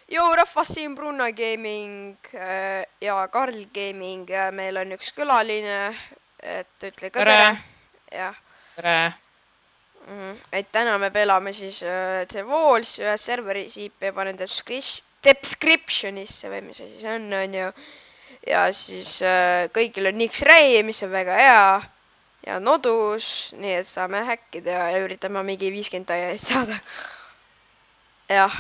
Joo, rahvas siin Brunna Gaming ja Karl Gaming ja meil on üks külaline, et ütle ka tere. tere, Jah, tere. et täna me pelame siis The Walls ühes serveris, IP panen descriptionisse või mis asi see on ju. Ja siis kõigil on X-Ray, mis on väga hea ja nodus, nii et saame häkkida ja üritame mingi 50 taia eest saada. jah.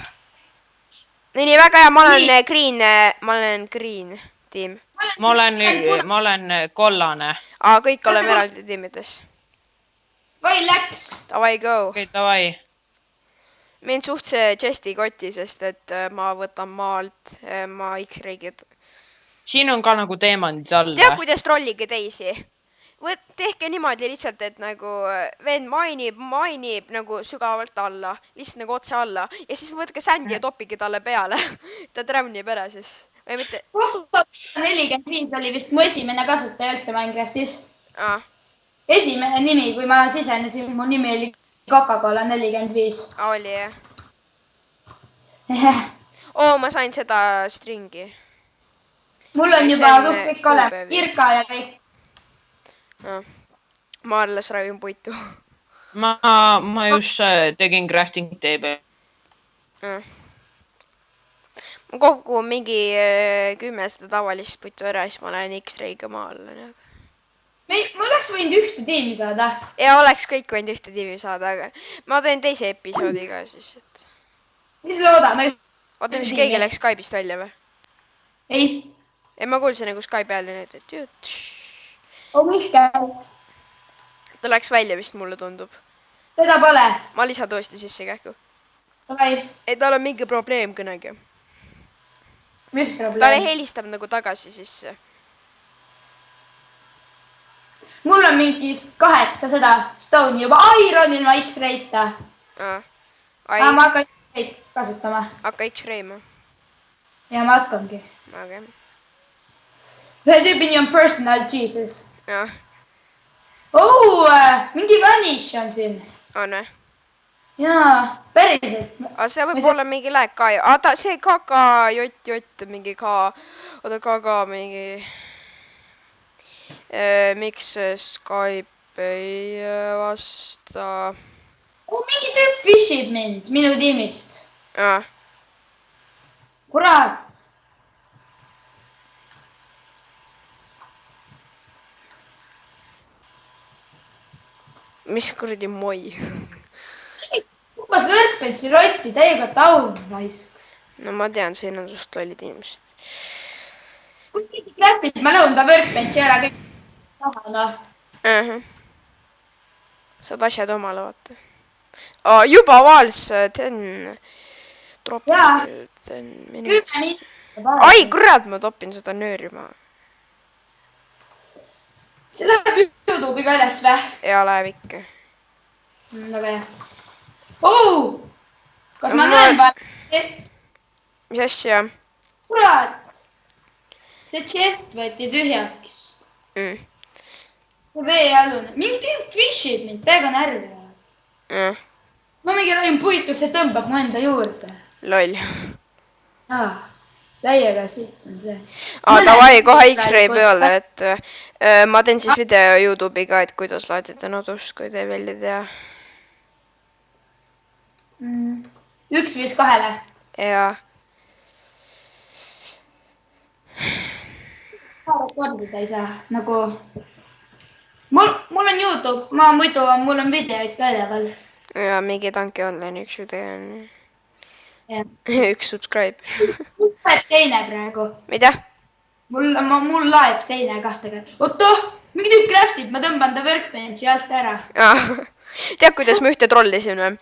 nii väga hea, Nii, ma olen green tiim. ma olen, ma olen kollane. Aa, kõik oleme eraldi tiimides. vai läks. Davai, go. Okei, davai. Mind suht see chest'i koti, sest et ma võtan maalt, ma X-Ray'gi. Siin on ka nagu teemantid all. Tea, kuidas trollige teisi. Tehke niimoodi lihtsalt, et nagu vend mainib nagu sügavalt alla, lihtsalt nagu otse alla ja siis võtke sändi ja toppige talle peale. ta trämnib ära siis. või mitte. 45 oli vist mu esimene kasutaja üldse Minecraftis. Aa, Esimene nimi, kui ma sisenesin, mu nimi oli Coca-Cola 45. oli jah. oo, ma sain seda stringi. mul on See juba on, suht kõik kuupäev. olemas, Irka ja kõik. ma alles raiun puitu. ma just tegin crafting table. ma kogun mingi 10 seda tavalist puitu ära, siis ma lähen X-Ray'ga maale. Ma oleks võinud ühte tiimi saada. ja oleks kõik võinud ühte tiimi saada, aga ma teen teise episoodi ka siis, et. Siis loodame. oota, mis keegi läks Skype'ist välja või? Ei. ei, ma kuulsin nagu Skype'i hääli nüüd, et jutt. Oh, Mihkel. ta läks välja vist, mulle tundub. Teda pole. ma lisan uuesti sisse kähku. Davai. ei, tal on mingi probleem kõnega. Mis talle probleem? helistab nagu tagasi sisse. Mul on mingi 800 stone'i juba Ironil ma X-Ray'ta. ai, ma hakkan X-Ray'd kasutama. hakka X-Ray'ma. Ja ma hakkangi. okei. Ühe tüübi nimi on Personal Jesus. jah, Mingi vanish on siin. on või? Jaa, päriselt. aga see võib olla mingi lääk ka ju. aa, see KK mingi K. oota, KK mingi. miks Skype ei vasta? Mingi tüüp fishib mind minu tiimist. aa, Kurat. mis kuradi moi. Hüppas võrkpentsi rotti täiega taun raisk. no ma tean, siin on sust lollid inimesed. Kui keegi craftib, ma lõun ta võrkpentsi ära kõik. saad asjad omale vaata. juba vals 10. Jaa. 10 10 minut. minutit. ai kurat, ma topin seda nööri maha. See läheb YouTube'i ka üles või? ja läheb ikka. Väga hea. Kas ma näen vale? mis asja? Kurat. See chest võeti tühjaks. See veealune. Mingi tüüp fishib mind, täiega närvi. Ma mingi raiun puitu, see tõmbab mu enda juurde. loll. Täiega siit on see. davai, kohe X-Ray peale, et ma teen siis video YouTube'i ka, et kuidas laadida nodust, kui te veel ei tea. 1-5-2-le. ja Rekordida ei saa, nagu. Mul on YouTube, mul on videoid ka üleval. ja mingi tanki online üks video on. Jah. üks subscribe. Mul laeb teine praegu. mida? Mul laeb teine kahte. Oto, mingi tüüp craftib, ma tõmban ta workbenchi alt ära. tead, kuidas ma ühte trollisin või?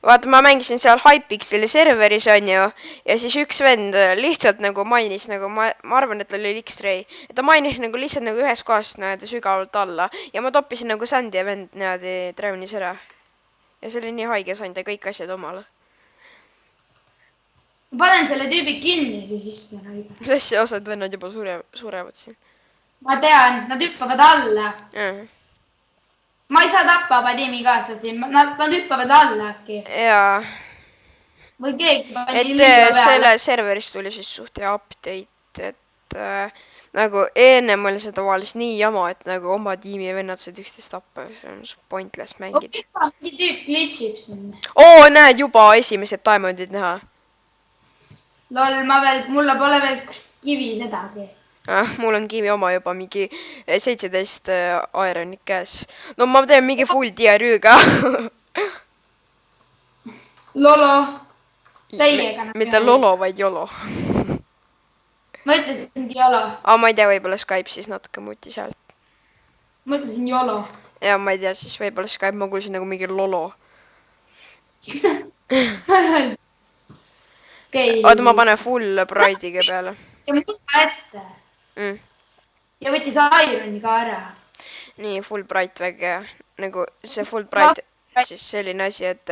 vaata, ma mängisin seal Hypixeli serveris onju ja siis üks vend lihtsalt nagu mainis nagu ma arvan, et tal oli X-Ray. ta mainis nagu lihtsalt nagu ühes kohas niimoodi sügavalt alla ja ma toppisin nagu sandi ja vend niimoodi träunis ära. ja see oli nii haige, sain ta kõik asjad omale. Ma panen selle tüübi kinni siia sisse. mis asja, osad vennad juba surevad siin. Ma tean, nad hüppavad alla. ja, Ma ei saa tappa oma tiimikaaslasi, nad hüppavad alla äkki. ja või keegi pani et liiga peale. selle serverist tuli siis suht hea update, et nagu ennem oli see tavaliselt nii jama, et nagu oma tiimi vennad said üksteist tappa, see on pointless mängida. mingi tüüp glitchib sinna. oo, näed juba esimesed diamondid näha. Lol, mulle pole veel kivi sedagi. Mul on kivi oma juba mingi 17 ironit käes. No ma teen mingi full tier Üga. Lolo. Täiega. mitte Lolo, vaid Yolo. Ma ütlesingi Yolo. Aga ma ei tea, võib-olla Skype siis natuke muuti sealt. Ma ütlesin Yolo. Ja ma ei tea, siis võib-olla Skype ma kuulsin nagu mingi Lolo. Okei. Oota, ma panen full Pride'iga peale. Ja mulle ette. Ja võttis Ironi ka ära. Nii, full Pride väga hea. Nagu see full Pride, siis selline asi, et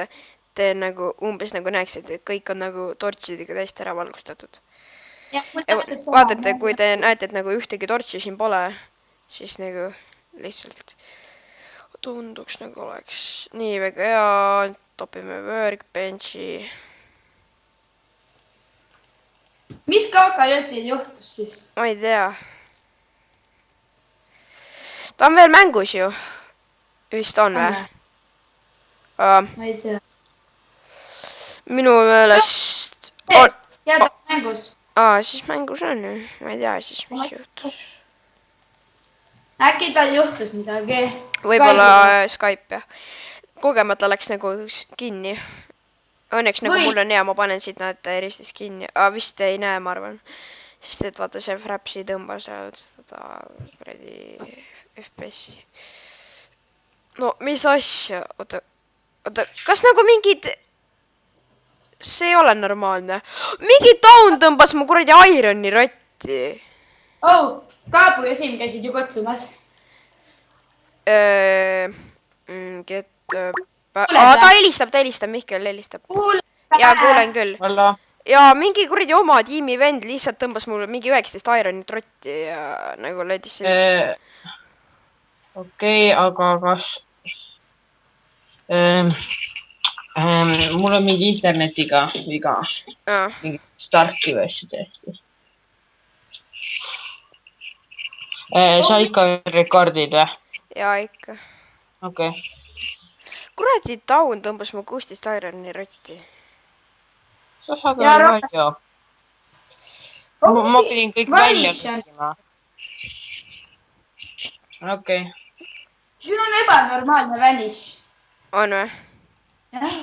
te nagu umbes nagu näeksite, et kõik on nagu tortsidega täiesti ära valgustatud. Vaatate, kui te näete, et nagu ühtegi tortsi siin pole, siis nagu lihtsalt tunduks nagu oleks nii väga hea. Topime workbenchi. Mis KKJ-il juhtus siis? Ma ei tea. Ta on veel mängus ju. Vist on või? Ma ei tea. Minu meelest... Jääda mängus. Siis mängus on ju. Ma ei tea siis, mis juhtus. Äkki tal juhtus midagi? Võib-olla Skype jah. Kogemata läks nagu kinni. Õnneks nagu mul on hea, ma panen siit näete eristis kinni. Vist ei näe, ma arvan. Sest et vaata see Frapsi tõmbas seda kuradi FPS-i. No mis asja? Oota, kas nagu mingid... See ei ole normaalne. Mingi taun tõmbas mu kuradi Ironi rotti. Kaabu ja Siim käisid ju kutsumas. Ta helistab, Mihkel helistab. Ja kuulen küll. Ja mingi kuradi oma tiimi vend lihtsalt tõmbas mulle mingi 19 Ironit rotti ja nagu leidis selle. Okei, aga kas... mul on mingi internetiga viga. Mingi Starki või asju tehti. Sa ikka rekordid või? Jaa, ikka. Okei. Kuradi taun tõmbas mu 16 Ironi rotti. Sa saad olla palju. Ma pidin kõik välja tegema. Okei. Siin on ebanormaalne vanish. On või? Jah.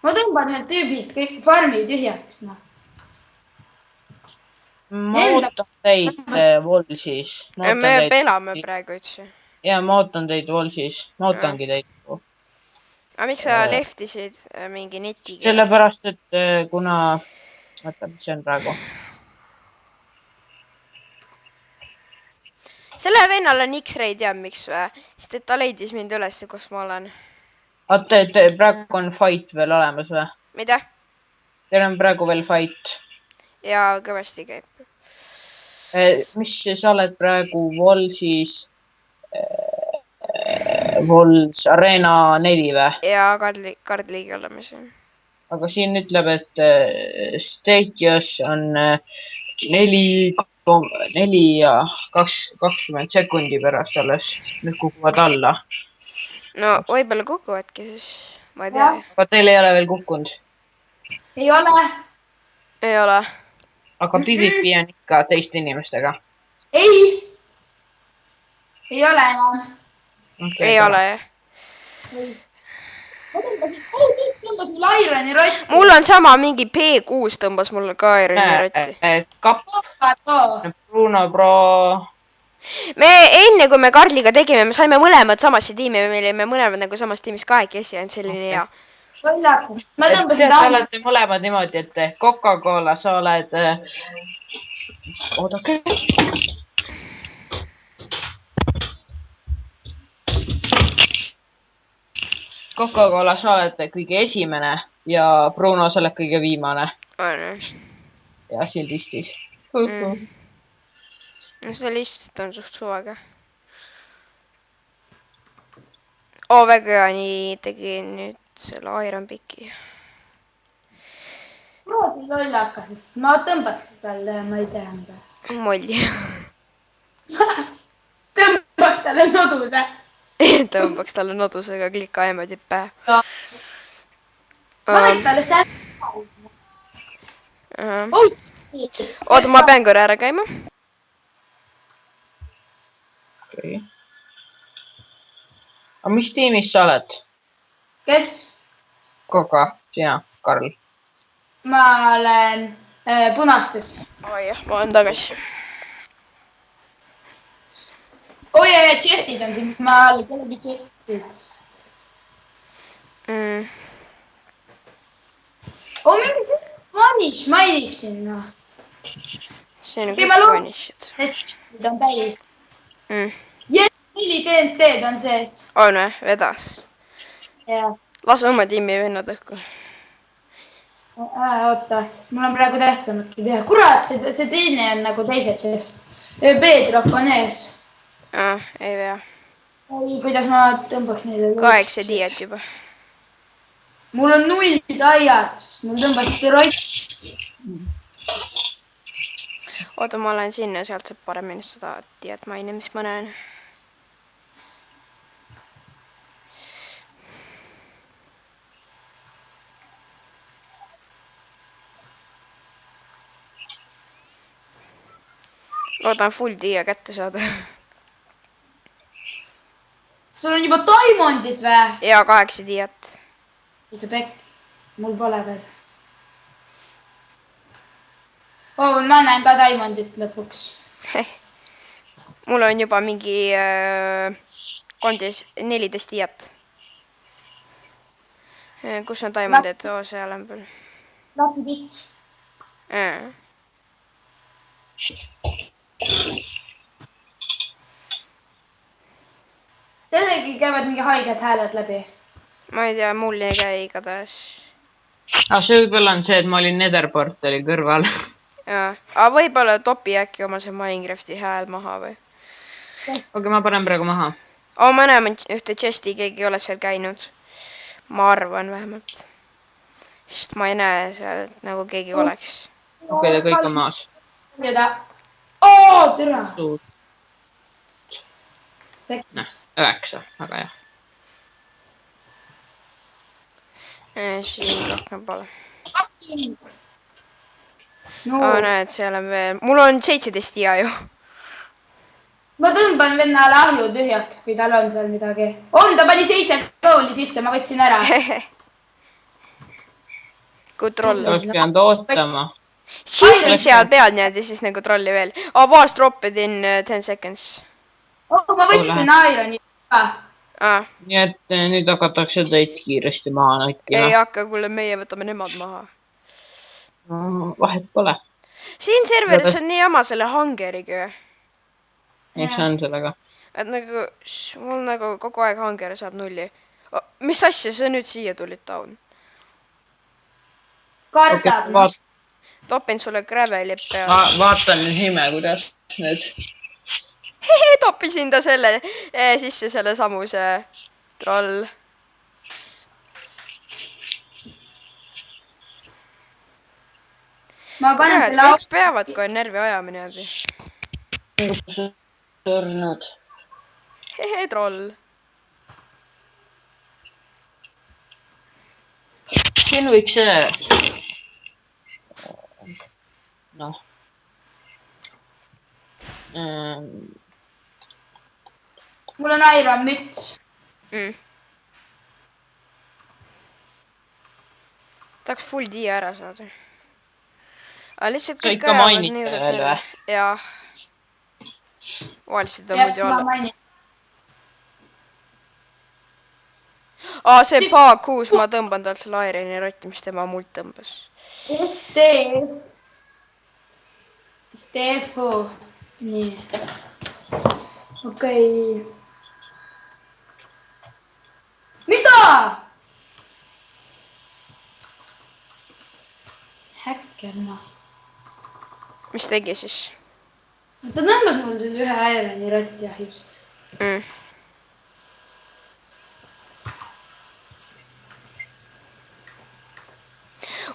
Ma tõmban ühelt tüübilt kõik farmi tühjaks. Ma ootan teid Volsis. Me pelame praegu üldse. Ja ma ootan teid Volsis. Ma ootangi teid. Aga miks sa leftisid mingi netiga? Sellepärast, et kuna... Vaata, mis see on praegu. Selle vennal on X-ray teab miks või? Sest et ta leidis mind üles, kus ma olen. Oota, et praegu on fight veel olemas või? Mida? Teil on praegu veel fight. Ja kõvasti käib. Mis sa oled praegu Volsis? Vols Arena 4 või? Ja kardliigi oleme siin. Aga siin ütleb, et Stadios on 4 ja 20 sekundi pärast alles. Nüüd kukuvad alla. No võib-olla kukuvadki siis. Ma ei tea. Aga teil ei ole veel kukkunud? Ei ole. Ei ole. Aga PvP on ikka teiste inimestega? Ei. Ei ole enam. Ei ole jah. Ma tõmbas mulle Ironi rotti. Mul on sama, mingi P6 tõmbas mulle ka Ironi rotti. Kapp. Bruno Pro. Me enne, kui me Karliga tegime, me saime mõlemad samasse tiimi, me olime mõlemad nagu samas tiimis kahekesi, on selline hea. Ma tõmbasin Te olete mõlemad niimoodi, et Coca-Cola, sa oled... Oodake. Coca-Cola, sa oled kõige esimene ja Bruno, sa oled kõige viimane. Ja siin listis. No see lihtsalt on suht suvega. Väga hea, nii tegin nüüd selle Iron Picki. kuradi lollakas, sest ma tõmbaks talle, ma ei tea mida. molli. Tõmbaks talle noduse. Tõmbaks talle nodusega klika emoji pähe. Ma võiks talle säärad. Oota, ma pean korra ära käima. Okei. Aga mis tiimis sa oled? Kes? Koga, sina, Karl. Ma olen punastes. Oi jah, ma olen tagasi. oi, chestid on siin, ma olen kellegi chestid. mingi vanish mainib sinna. See on kõik vanishid. Need chestid on täis. Yes, 4 TNT-d on sees. On või? Vedas. Jah. Lase oma tiimi vennad õhku. Oota, mul on praegu tähtsamatki teha. Kurat, see teine on nagu teise chest. Bedrock on ees. Ei vea. Oi, kuidas ma tõmbaks neile. 8 diet juba. Mul on 0 taiad, sest mul tõmbasid rott. Oota, ma lähen sinna, sealt saab paremini seda diet maini, mis ma näen. Loodan full dia kätte saada. Sul on juba diamondid või? Ja 8 diet. See pekk. Mul pole veel. Ma näen ka diamondit lõpuks. Mul on juba mingi 14 diet. Kus on diamondid? Seal on peal. Lapi pitch. Tedegi käivad mingi haiged hääled läbi. Ma ei tea, mul ei käi igatahes. See võib-olla on see, et ma olin Netherportali kõrval. Aga võib-olla topi äkki oma see Minecrafti hääl maha või? Okei, ma panen praegu maha. Ma näen ühte chesti, keegi ei ole seal käinud. Ma arvan vähemalt. Sest ma ei näe seal, et nagu keegi oleks. Okei, ta kõik on maas. Türa! 9, väga hea. Siin rohkem pole. No. Näed, seal on veel. Mul on 17 dia ju. Ma tõmban vennale ahju tühjaks, kui tal on seal midagi. Ta pani 7 goali sisse, ma võtsin ära. Kui troll. Oleks pidanud ootama. Shifti seal peal niimoodi siis nagu trolli veel. Walls dropped in 10 seconds. Ma võtsin Ironi ka. Nii et nüüd hakatakse teid kiiresti maha nokkima. Ei hakka, kuule, meie võtame nemad maha. Vahet pole. Siin serveris on nii jama selle hungeriga. Miks on sellega? Et nagu, mul nagu kogu aeg hunger saab 0. Mis asja, sa nüüd siia tulid taun? Kardab. Topin sulle graveli peale. Vaatan nüüd nime, kuidas nüüd. Toppisin ta selle sisse, selle samuse troll. Ma panen selle kõik peavad kohe närvi ajamine läbi. Surnud. Troll. Siin võiks see... Noh. Mul on Iron müts. Tahaks full dia ära saada. Aga lihtsalt sa kõik ikka mainite veel või? Jah. Valisid on muidu olla. See paag 6, ma tõmban talt selle Ironi rotti, mis tema mult tõmbas. Stefu. Nii. Okei. Mida? Häkker, noh. Mis tegi siis? Ta tõmbas mul nüüd ühe Ironi rotti, jah, just.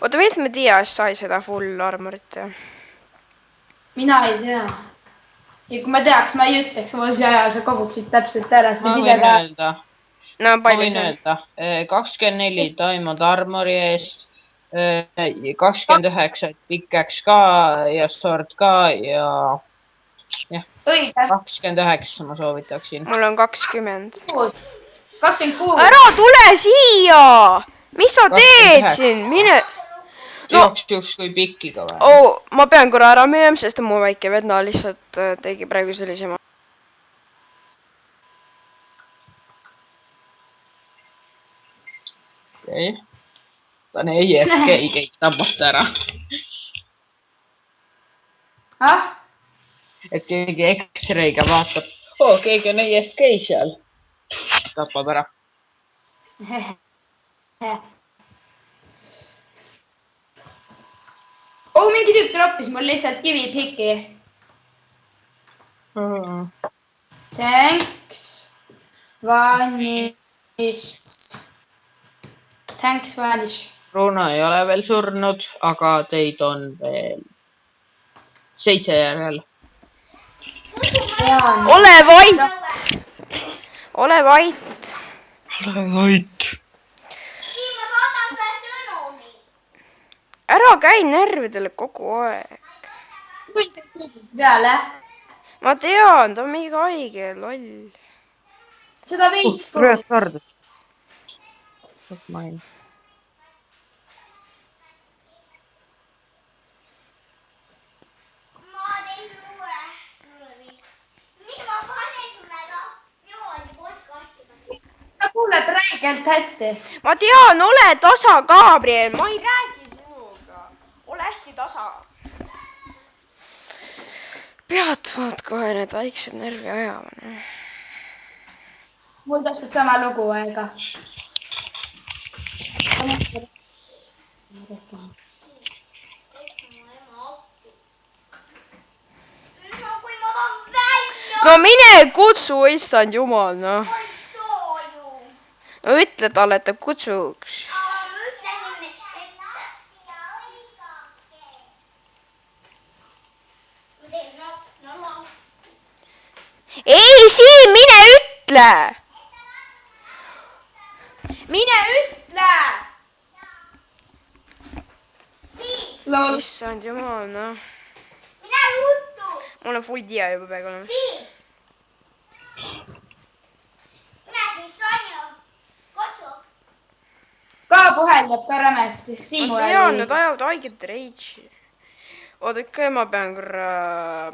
oota, miks me Dias sai seda full armorit? mina ei tea. ja kui ma teaks, ma ei ütleks, ma see ajal sa koguksid täpselt ära. ma võin öelda. No ma võin öelda 24 Diamond Armori eest, 29 pikaks ka ja sword ka ja jah, 29 ma soovitaksin. mul on 20. 26. ära tule siia! Mis sa teed siin? Mine... Jooks kui pikkiga või? ma pean korra ära minema, sest mu väike venna lihtsalt tegi praegu sellise okei. Ta on EFK, keegi tabata ära. et keegi X-ray'ga vaatab. keegi on EFK seal. Tapab ära. mingi tüüp troppis mul lihtsalt kivipiki. Thanks. Vanish. Bruno ei ole veel surnud, aga teid on veel 7 järel. ole vait! ole vait! ole vait! ära käi närvidele kogu aeg. kui sa tegid peale? ma tean, ta on mingi haige, loll. seda veits kogu. sa kuuled räigelt hästi. ma tean, ole tasa, Gabriel, ma ei räägi sinuga. ole hästi tasa. peatuvad kohe need väiksed närvi ajamine. mul täpselt sama lugu aega. no mine kutsu, issand jumal, noh. no ütle talle, et ta kutsuks. ei, Siim, mine ütle. mine ütle. issand jumal, noh. mine juttu. mul on full dia juba peaaegu olemas. ka puheldab ka rämesti. ma tean, nad ajavad haiget reitsi. oodake, ma pean korra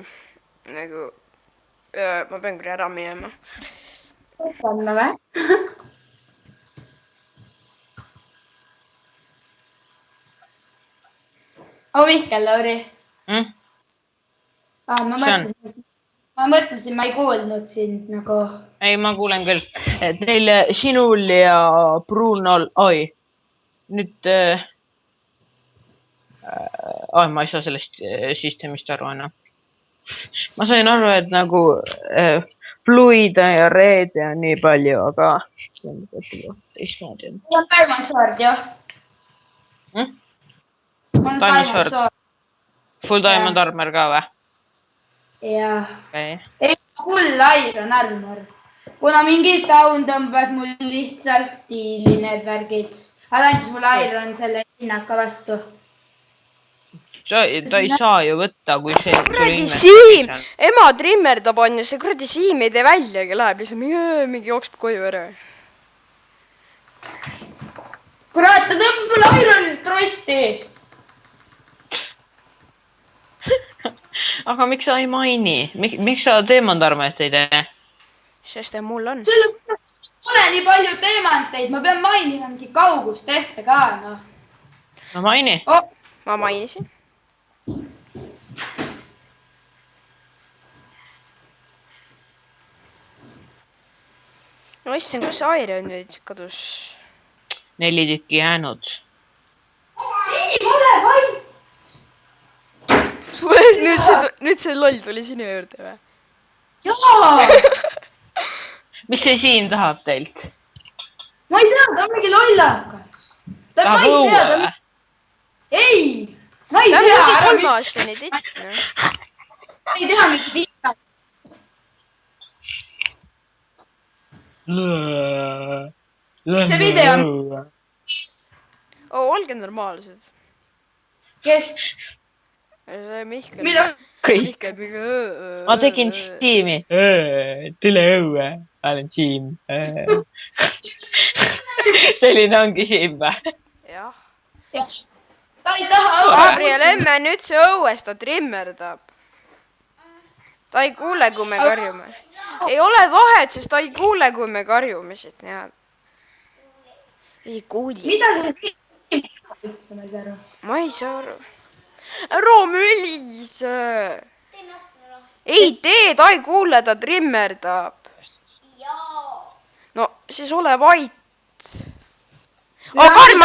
nagu, ma pean korra ära minema. panna või? Mihkel, Lauri. ma mõtlesin, ma ei kuulnud sind nagu. ei, ma kuulen küll. Teil, sinul ja Brunol, nüüd ma ei saa sellest süsteemist aru enam. ma sain aru, et nagu Fluida ja Reede on nii palju, aga teistmoodi on. mul on Diamond Sword, jah. Diamond Sword. Full Diamond Armor ka või? jah. ei, full Iron Armor. kuna mingi taun tõmbas mul lihtsalt stiili need värgid. ta andis mulle Iron selle hinnaka vastu. ta ei saa ju võtta, kui see... kuradi Siim! ema trimmerdab on ja see kuradi Siim ei tee väljagi, läheb lihtsalt mingi jookseb koju ära. kurat, ta tõmbab mulle Iron trotti! aga miks sa ei maini? Miks sa teemandarmet ei tee? sest mul on. pole nii palju teemanteid, ma pean mainima mingi kaugust asja ka, noh. no maini. ma mainisin. no issand, kus see Iron nüüd kadus? 4 tükki jäänud. Siim, ole vait! nüüd see loll tuli sinu juurde või? jaa! mis see Siim tahab teilt? ma ei tea, ta on mingi lollakas. tahab õue või? ei, ma ei ta on tea, mingi ära 3-aastane titt, noh. ei tea mingit istat. See video on, Olge normaalsed. kes, See Mihkel. mida, Mihkel mingi. ma tegin Siimi. tule õue, ma olen Siim. selline ongi Siim või? jah. jah, ta ei taha Gabriel, emme nüüd see õues, ta trimmerdab. ta ei kuule, kui me karjume. ei ole vahet, sest ta ei kuule, kui me karjume siit, tead. ei kuuli. mida see siin üldse, ma ei saa aru. ma ei saa aru. ära mölise. ei tee, ta ei kuule, ta trimmerdab. no siis ole vait. Karl,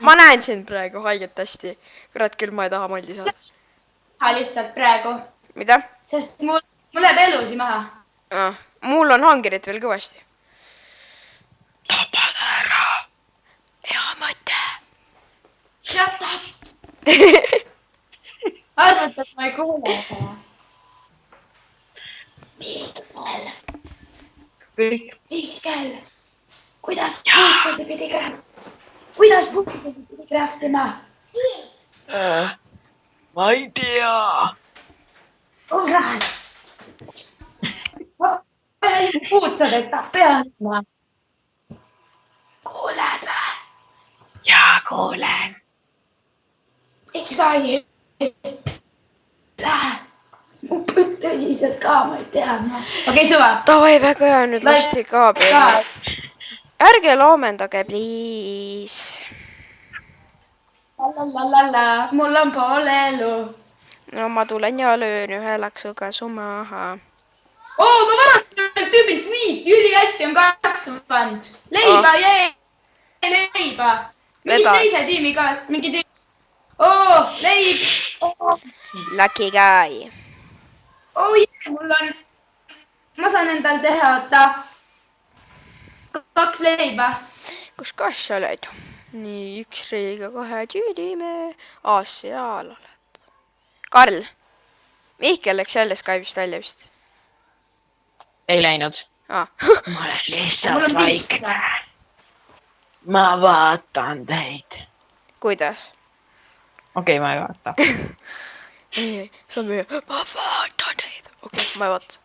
ma näen sind praegu haiget hästi. kurat küll, ma ei taha molli saada. lihtsalt praegu, mida? sest mul läheb elusi maha. mul on hangerit veel kõvasti. tapad ära. hea mõte. Shut up. arvad, et ma ei kuule. Mihkel, kõik. Mihkel, kuidas puutsasi pidi krahvtima? kuidas puutsasi pidi krahvtima? ma ei tea. kurat. puutsad, et ta peal ma. kuuled või? jaa, kuulen. miks sa ei ütle? mu tõsiselt ka, ma ei tea. okei, suva. Davai, väga hea, nüüd lasti Gabriel. ärge loomendage, please. Lalalala, mul on pool elu. no ma tulen ja löön ühe laksuga su maha. ma varastasin ühelt tüübilt viit, ülihästi on kasvanud. leiba, leiba. mingi Vedas. teise tiimi ka, mingi tüüp. leib. Lucky guy. mul on, ma saan endal teha, oota. 2 leiba. kus kohas sa oled? nii, 1 reiga 2 tüülime. seal oled. Karl. Mihkel läks jälle Skype'ist välja vist. ei läinud. ma olen lihtsalt vaikne. ma vaatan teid. kuidas? okei, ma ei vaata. ei, see on meie. ma vaatan teid. okei, ma ei vaata.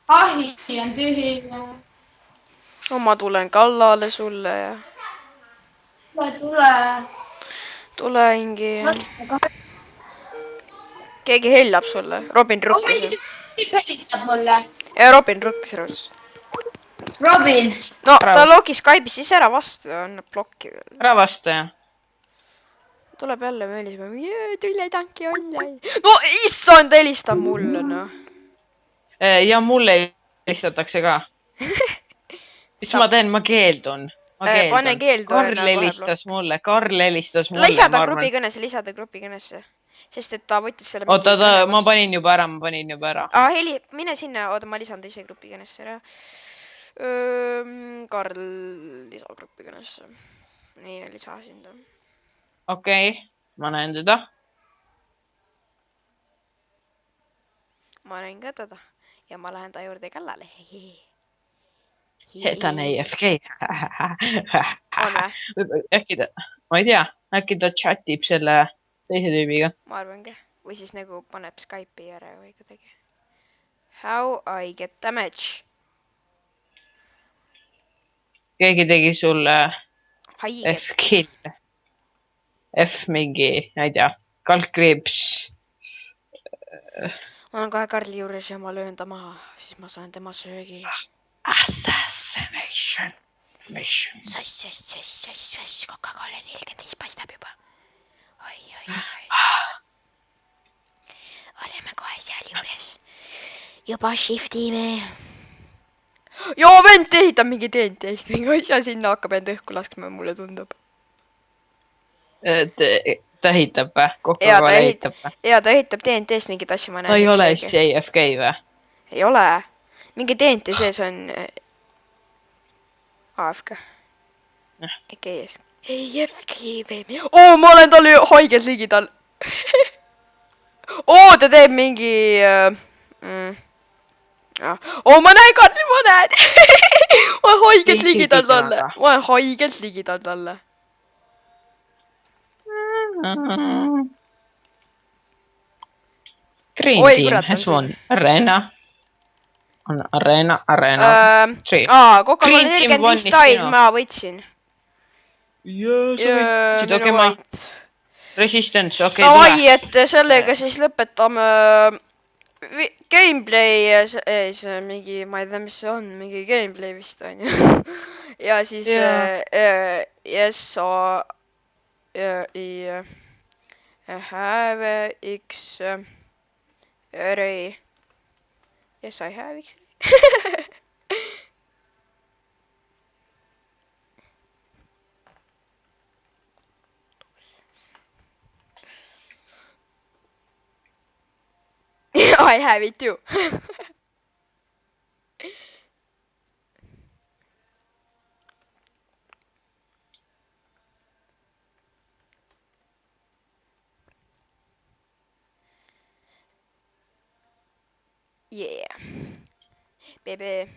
ahi on tühine. no ma tulen kallale sulle ja. tule. tulengi. keegi hellab sulle. Robin rukkis. helistab mulle. ja Robin rukkis rõõmus. Robin. no ta logis Skype'is siis ära vastu ja annab plokki veel. ära vasta, jah. tuleb jälle meelisema. tule tanki alla. no issand, helistab mulle, noh. ja mulle helistatakse ka. mis ma teen, ma keeldun. pane keeldu. Karl helistas mulle. lisada grupikõnesse. sest et ta võttis selle. oota, ma panin juba ära. mine sinna, oota, ma lisan teise grupikõnesse ära. Karl lisa grupikõnesse. nii, lisasin ta. okei, ma näen teda. ma näen ka teda ja ma lähen ta juurde kallale. ta on AFK. on või? äkki ta, ma ei tea, äkki ta chatib selle teise tüübiga. ma arvan ka. või siis nagu paneb Skype'i ära või kuidagi. How I get damage. keegi tegi sulle Haiget. F-kill. F mingi, ma ei tea, kaldkriips. ma olen kohe Karli juures ja ma löön ta maha, siis ma saan tema söögi. Assassination mission. Sass, Coca-Cola 45 paistab juba. oi. oleme kohe seal juures. juba shiftime. joo, vend ehitab mingi TNT-st mingi asja sinna, hakkab end õhku laskma, mulle tundub. ta ehitab või? Coca-Cola ehitab või? jaa, ta ehitab TNT-st mingit asja, ma näen. ta ei ole siis AFK või? ei ole. mingi TNT sees on AFK. AFK baby. Ma olen talle haiges ligidal. Ta teeb mingi ma näen Karli, ma näen. Ma olen haigelt ligidal talle. Ma olen haigelt ligidal talle. Green Oi, team kurat, on has siin. won arena. On arena. Coca-Cola Green team 45 won taid sinu. ma võtsin. Jaa, sa võtsid, okei, ma... Resistance, okei, Davai, tule. et sellega siis lõpetame gameplay mingi, ma ei tea, mis see on, mingi gameplay vist on ju. Ja siis yes, I have X-ray. Yes, I have X-ray. I have it too. Yeah. Baby.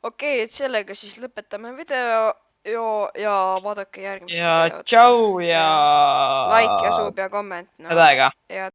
Okei, et sellega siis lõpetame video ja vaadake järgmist Ja videot. tšau ja... Like ja sub ja komment. Head aega. Ja